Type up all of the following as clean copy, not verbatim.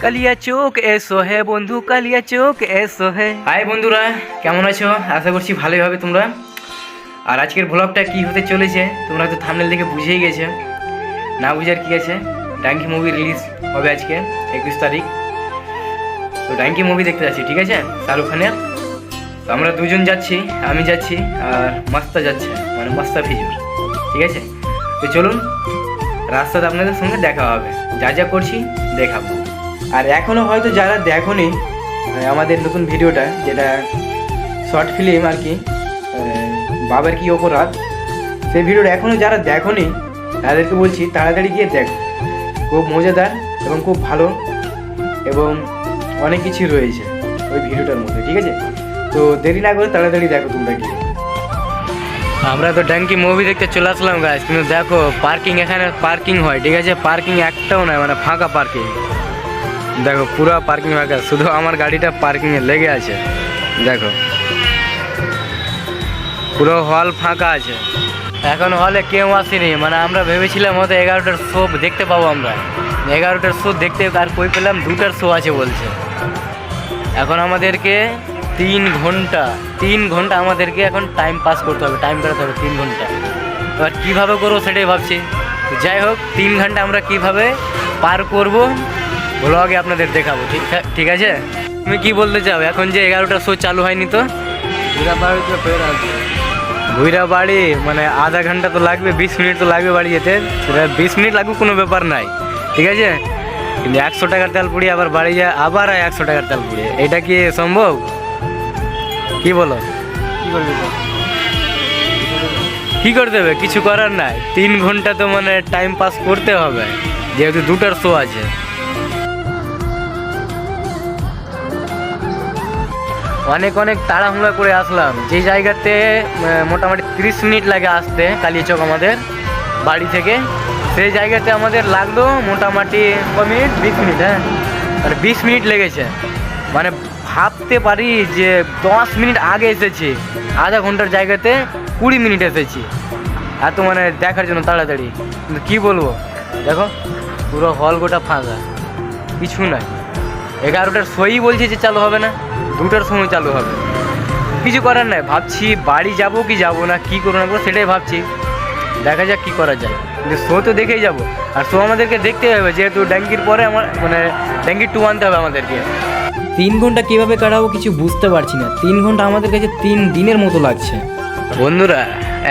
কালিয়া চোখ এসো হে বন্ধু, কালিয়া চোখ এসো হে। হাই বন্ধুরা, কেমন আছো? আশা করছি ভালোই হবে তোমরা। আর আজকের ব্লগটা কি হতে চলেছে তোমরা তো থাম্বনেল দেখে বুঝেই গেছো। না বুঝার কি আছে, ডাঙ্কি মুভি রিলিজ হবে আজকে 21 তারিখ। তো ডাঙ্কি মুভি দেখতে যাচ্ছি, ঠিক আছে, শাহরুখ খানের। তো আমরা দুজন যাচ্ছি, আমি যাচ্ছি আর মাস্তা যাচ্ছে, মানে মাস্তাফিজুর, ঠিক আছে। তো চলুন, রাস্তাতে আপনাদের সঙ্গে দেখা হবে, যা যা করছি দেখাবো। আর এখনও হয়তো যারা দেখোনি আমাদের নতুন ভিডিওটা, যেটা শর্ট ফিল্ম আর কি, বাবার কি অপরাধ, সেই ভিডিওটা এখনও যারা দেখোনি তাদেরকে বলছি তাড়াতাড়ি গিয়ে দেখো। খুব মজাদার এবং খুব ভালো এবং অনেক কিছু রয়েছে ওই ভিডিওটার মধ্যে, ঠিক আছে। তো দেরি না করে তাড়াতাড়ি দেখো তোমরা গিয়ে। আমরা তো ডাঙ্কি মুভি দেখতে চলে আসলাম গাইস, কিন্তু দেখো পার্কিং, এখানে পার্কিং হয়, ঠিক আছে, পার্কিং একটাও নয়, মানে ফাঁকা পার্কিং। দেখো পুরো পার্কিং ফাঁকা, শুধু আমার গাড়িটা পার্কিংয়ে লেগে আছে। দেখো পুরো হল ফাঁকা আছে, এখন হলে কেউ আসেনি। মানে আমরা ভেবেছিলাম হয়তো 11টার শো দেখতে পাবো, আমরা 11টার শো দেখতে আর কই পেলাম 2টার শো আছে বলছে। এখন আমাদেরকে 3 ঘন্টা আমাদেরকে এখন টাইম পাস করতে হবে, টাইম কাটাতে হবে 3 ঘন্টা। এবার কীভাবে করবো সেটাই ভাবছি। যাই হোক, 3 ঘন্টা আমরা কীভাবে পার করবো ব্লগে আপনাদের দেখাবো, ঠিক আছে। তুমি কি বলতে চাও? এখন যে 11টার শো চালু হয়নি, তো ভুইরা বাড়ি মানে আধা ঘন্টা তো লাগবে, 20 মিনিট তো লাগবে বাড়ি যেতে। সেটা 20 মিনিট লাগুক, কোনো ব্যাপার নাই, ঠিক আছে। কিন্তু 100 টাকার তেল পুড়িয়ে আবার বাড়ি যায়, আবার 100 টাকার তেল পুড়িয়ে, এটা কি সম্ভব? কি বলো, কি করতে হবে? কিছু করার নাই, 3 ঘন্টা তো মানে টাইম পাস করতে হবে, যেহেতু 2টার শো আছে। অনেক তাড়াহুড়া করে আসলাম, যে জায়গাতে মোটামুটি 30 মিনিট লাগে আসতে কালিয়াচক আমাদের বাড়ি থেকে, সেই জায়গাতে আমাদের লাগলো মোটামুটি 20 মিনিট, হ্যাঁ, মানে 20 মিনিট লেগেছে। মানে ভাবতে পারি যে 10 মিনিট আগে এসেছি, আধা ঘন্টার জায়গাতে 20 মিনিট এসেছি, এত মানে দেখার জন্য তাড়াতাড়ি। কিন্তু কী বলবো, দেখো পুরো হল গোটা ফাঁকা, কিছু নাই। 11টার শোই বলছে যে চালু হবে না, 2টার সময় চালু হবে। কিছু করার নাই, ভাবছি বাড়ি যাব কি যাব না, কী করবো না করবো সেটাই ভাবছি, দেখা যাক কী করা যায়। কিন্তু শো তো দেখেই যাব, আর শো আমাদেরকে দেখতে হবে, যেহেতু ড্যাঙ্কির পরে আমার মানে ড্যাঙ্কি 2 আনতে হবে আমাদেরকে। 3 ঘন্টা কীভাবে কাটাবো কিছু বুঝতে পারছি না, 3 ঘন্টা আমাদের কাছে 3 দিনের মতো লাগছে। বন্ধুরা,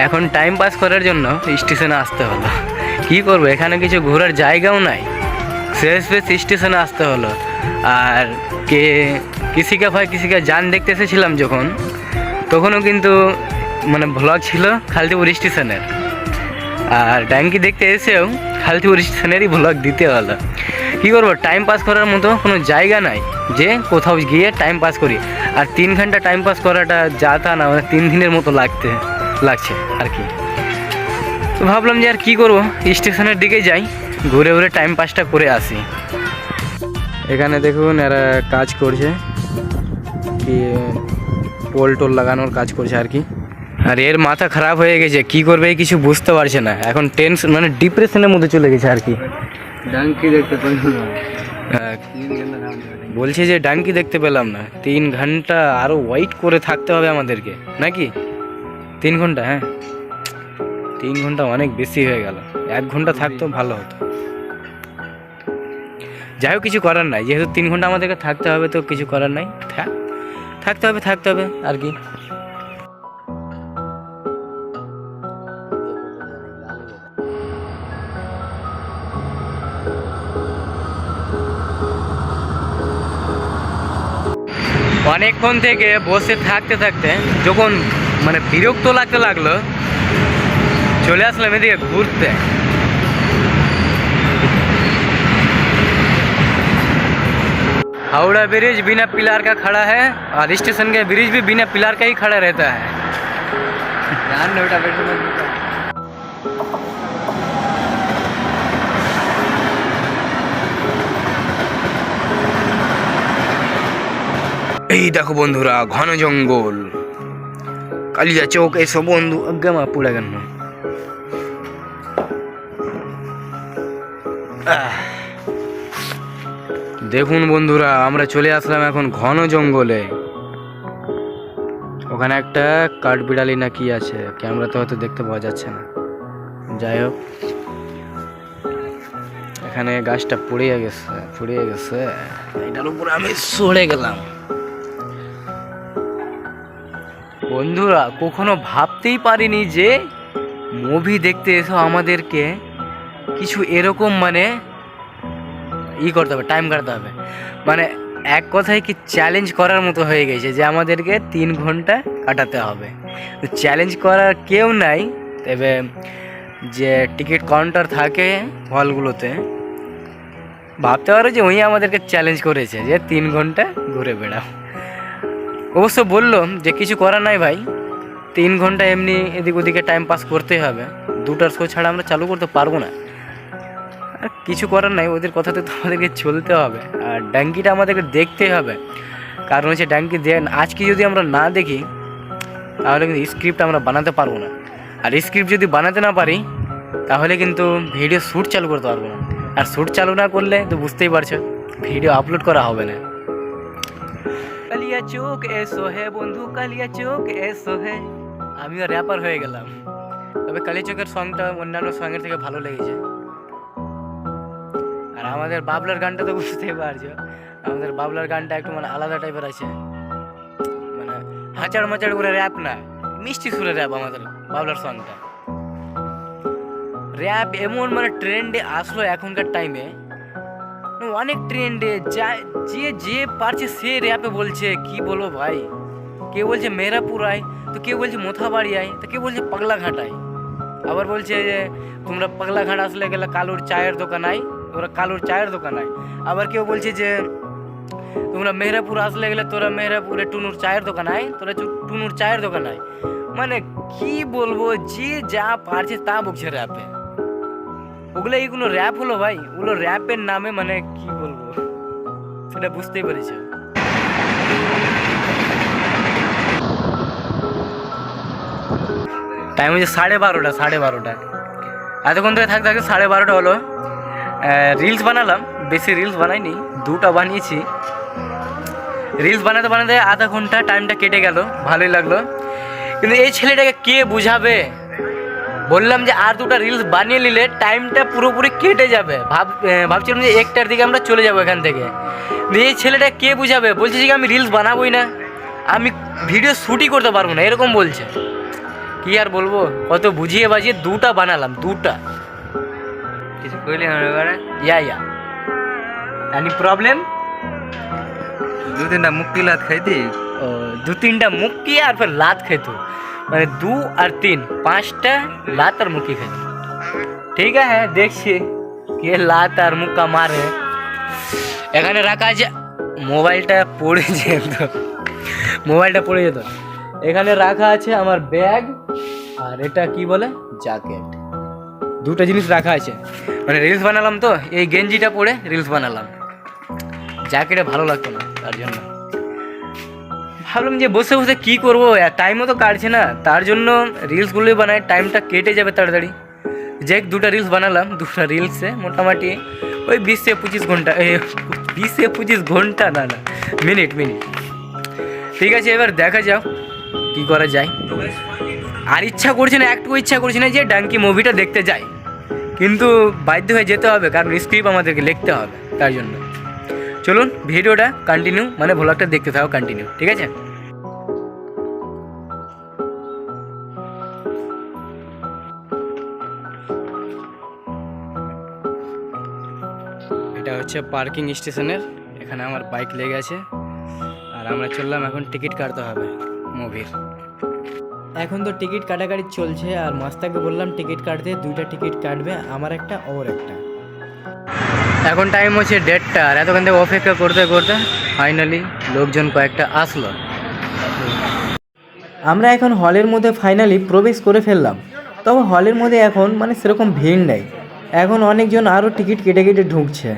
এখন টাইম পাস করার জন্য স্টেশনে আসতে হলো। কী করবো, এখানে কিছু ঘোরার জায়গাও নাই, শেষ স্টেশনে আসতে হলো। আর কিসিকা ভাই কিসিকা জান দেখতে এসেছিলাম যখন, তখনও কিন্তু মানে ভ্লগ ছিল খালতিপুর স্টেশনের, আর ডাঙ্কি দেখতে এসেও খালতিপুর স্টেশনেরই ভ্লগ দিতে হলো। কী করবো, টাইম পাস করার মতো কোনো জায়গা নাই যে কোথাও গিয়ে টাইম পাস করি। আর 3 ঘন্টা টাইম পাস করাটা যা তা না, মানে 3 দিনের মতো লাগছে আর কি। তো ভাবলাম যে আর কী করবো, স্টেশনের দিকে যাই, ঘুরে ঘুরে টাইম পাসটা করে আসি। এখানে দেখুন এরা কাজ করছে, কি পোল টোল লাগানোর কাজ করছে আর কি। আর এর মাথা খারাপ হয়ে গেছে, কি করবে কিছু বুঝতে পারছে না, এখন টেনশন মানে ডিপ্রেশনের মধ্যে চলে গেছে আর কি। ডাঙ্কি দেখতে পেলাম না, বলছে যে ডাঙ্কি দেখতে পেলাম না, 3 ঘন্টা আরও ওয়েট করে থাকতে হবে আমাদেরকে নাকি? 3 ঘন্টা, হ্যাঁ 3 ঘন্টা অনেক বেশি হয়ে গেল, 1 ঘন্টা থাকতো ভালো হতো। যাই হোক, কিছু করার নাই, যেহেতু 3 ঘন্টা আমাদেরকে থাকতে হবে, তো কিছু করার নাই, থাকতে হবে আর কি। অনেকক্ষণ থেকে বসে থাকতে যখন মানে বিরক্ত লাগতে লাগলো, চলে আসলাম এদিকে ঘুরতে। हावड़ा ब्रिज बिना पिलर का खड़ा है, और स्टेशन का ब्रिज भी बिना पिलर का ही खड़ा रहता है। ध्यान नहीं उठा बैठो मत। এই দেখো বন্ধুরা, ঘন জঙ্গল, কালিয়া চোখ এসো বন্ধু, আজ্ঞা পুড়ে গেল। দেখুন বন্ধুরা, আমরা চলে আসলাম এখন ঘন জঙ্গলে। ওখানে একটা কাঠবিড়ালি না কি আছে, ক্যামেরাতে হয়তো দেখতে পাওয়া যাচ্ছে না। যাই হোক, এখানে গাছটা পুড়িয়ে গেছে, এটার উপরে আমি সরে গেলাম। বন্ধুরা, কখনো ভাবতেই পারিনি যে মুভি দেখতে এসো আমাদেরকে কিছু এরকম মানে করতে হবে, টাইম কাটাতে হবে। মানে এক কথায় কি চ্যালেঞ্জ করার মতো হয়ে গেছে যে আমাদেরকে 3 ঘন্টা কাটাতে হবে। তো চ্যালেঞ্জ করার কেউ নাই, তবে যে টিকিট কাউন্টার থাকে হলগুলোতে, ভাবতে পারো যে ওই আমাদেরকে চ্যালেঞ্জ করেছে যে 3 ঘন্টা ঘুরে বেড়াও। অবশ্য বললো যে কিছু করার নাই ভাই, 3 ঘন্টা এমনি এদিক ওদিকে টাইম পাস করতেই হবে, 2টার শো ছাড়া আমরা চালু করতে পারবো না। আর কিছু করার নাই, ওদের কথাতে তো আমাদেরকে চলতে হবে। আর ডাঙ্কিটা আমাদেরকে দেখতেই হবে, কারণ হচ্ছে ডাঙ্কি আজকে যদি আমরা না দেখি তাহলে কিন্তু স্ক্রিপ্ট আমরা বানাতে পারবো না। আর স্ক্রিপ্ট যদি বানাতে না পারি তাহলে কিন্তু ভিডিও শ্যুট চালু করতে পারবো না। আর শ্যুট চালু না করলে তো বুঝতেই পারছো, ভিডিও আপলোড করা হবে না। কালিয়া চোখ এসো হে বন্ধু, কালিয়া চোখ এসো হে। আমিও র্যাপার হয়ে গেলাম। তবে কালিয়া চোখের সংটা অন্যান্য সঙ্গের থেকে ভালো লেগেছে। আর আমাদের বাবলার গানটা তো বুঝতেই পারছো, আমাদের বাবলার গানটা একটু মানে আলাদা টাইপের আছে, মানে হাঁচাড় মাচাড় করে র্যাপ না, মিষ্টি সুরে র্যাপ আমাদের বাবলার সংটা। র্যাপ এমন মানে ট্রেন্ডে আসলো এখনকার টাইমে, অনেক ট্রেন্ডে যে পারছে সে র্যাপে বলছে। কি বলবো ভাই, কেউ বলছে মেরাপুর আয়, তো কেউ বলছে মোথাবাড়ি আয়, তো কেউ বলছে পাগলাঘাট আয়। আবার বলছে যে তোমরা পাগলাঘাট আসলে গেলে কালুর চায়ের দোকান আয়, তোরা কালুর চায়ের দোকান আয়। আবার কেউ বলছে যে তোমরা মেহেরাপুর আসলে গেলে তোরা মেহেরাপুরে টুনুর চায়ের দোকান আয়, তোরা টুনুর চায়ের দোকান আয়। মানে কি বলবো, যে যা পারছে তা বলছে র্যাপে। এইগুলো র্যাপ হলো ভাই, ওগুলো র্যাপের নামে মানে কি বলবো সেটা বুঝতেই পেরেছি। টাইম হচ্ছে 12:30। এতক্ষণ থেকে থাকতে 12:30 হলো। রিলস বানালাম, বেশি রিলস বানাইনি, 2টা বানিয়েছি। রিলস বানাতে আধা ঘন্টা টাইমটা কেটে গেল, ভালোই লাগলো। কিন্তু এই ছেলেটাকে কে বুঝাবে? বললাম যে আর 2টা রিলস বানিয়ে নিলে টাইমটা পুরোপুরি কেটে যাবে। ভাবছিলাম যে 1টার দিকে আমরা চলে যাবো এখান থেকে। এই ছেলেটা কে বুঝাবে? বলছে যে আমি রিলস বানাবোই না, আমি ভিডিও শ্যুটই করতে পারবো না, এরকম বলছে। কি আর বলবো, কত বুঝিয়ে বাজিয়ে 2টা বানালাম, 2টা। কিছু কইলে হবে এবারে? ইয়া এনি প্রবলেম? 2-3টা মুক্কি লাত খাইতি। 2-3টা মুক্কি আর ফের লাত খেত, মানে 2 আর 3 5টা লাত আর মুক্কি খেত। ঠিক আছে, দেখছি কে লাত আর মুক্কা মারে। এখানে রাখা আছে, মোবাইলটা পড়ে যেত। এখানে রাখা আছে আমার ব্যাগ, আর এটা কি বলে জ্যাকেট। 2টা জিনিস রাখা আছে। মানে রিলস বানালাম তো, এই গেঞ্জিটা পরে রিলস বানালাম, জ্যাকেটে ভালো লাগতো না, তার জন্য ভাবলাম যে বসে বসে কী করবো, টাইমও তো কাটছে না, তার জন্য রিলসগুলোই বানাই, টাইমটা কেটে যাবে তাড়াতাড়ি। যে 2টা রিলস বানালাম, 2টা রিলসে মোটামুটি ওই 20 থেকে 25 ঘন্টা, 20 থেকে 25 ঘন্টা না মিনিট। ঠিক আছে, এবার দেখা যাও কি করা যায়। আর একটু ইচ্ছা করছে না যে ডাঙ্কি মুভিটা দেখতে যাই, কিন্তু বাধ্য হয়ে যেতে হবে, কারণ স্ক্রিপ্ট আমাদেরকে লিখতে হবে। তার জন্য চলুন ভিডিওটা কন্টিনিউ, মানে ভ্লগটা দেখতে থাকো কন্টিনিউ, ঠিক আছে? এটা হচ্ছে পার্কিং স্টেশনের, এখানে আমার বাইক লেগে আছে, আর আমরা চললাম এখন টিকিট কাটতে হবে মুভির। এখন তো টিকিট কাটাকাটি চলছে, আর মাস্তাকে বললাম টিকিট কাটতে, 2টা টিকিট কাটবে, আমার একটা ওর একটা। এখন টাইম হচ্ছে 1:30, আর এতক্ষণ থেকে অপেক্ষা করতে ফাইনালি লোকজন কয়েকটা আসলো। আমরা এখন হলের মধ্যে ফাইনালি প্রবেশ করে ফেললাম। তবে হলের মধ্যে এখন মানে সেরকম ভিড় নেই, এখন অনেকজন আরও টিকিট কেটে ঢুকছে।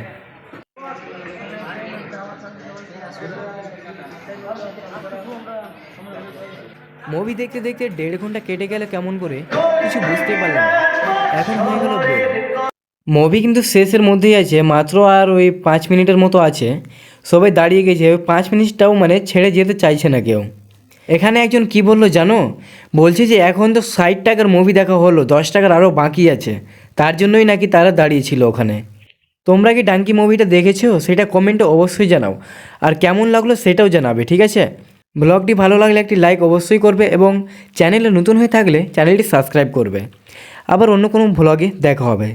মুভি দেখতে 1.5 ঘন্টা কেটে গেল কেমন করে কিছু বুঝতে পারলাম না। এখন হয়ে গেল মুভি কিন্তু শেষের মধ্যেই আছে, মাত্র আর ওই 5 মিনিটের মতো আছে। সবাই দাঁড়িয়ে গেছে, ওই 5 মিনিটটাও মানে ছেড়ে যেতে চাইছে না কেউ। এখানে একজন কি বললো জানো, বলছে যে এখন তো 60 টাকার মুভি দেখা হলো, 10 টাকার আরও বাকি আছে, তার জন্যই নাকি তারা দাঁড়িয়েছিল ওখানে। তোমরা কি ডাঙ্কি মুভিটা দেখেছো সেটা কমেন্টে অবশ্যই জানাও, আর কেমন লাগলো সেটাও জানাবে, ঠিক আছে? ব্লগটি ভালো লাগলে একটি লাইক অবশ্যই করবে এবং চ্যানেলে নতুন হয়ে থাকলে চ্যানেলটি সাবস্ক্রাইব করবে। আবার অন্য কোনো ব্লগে দেখা হবে।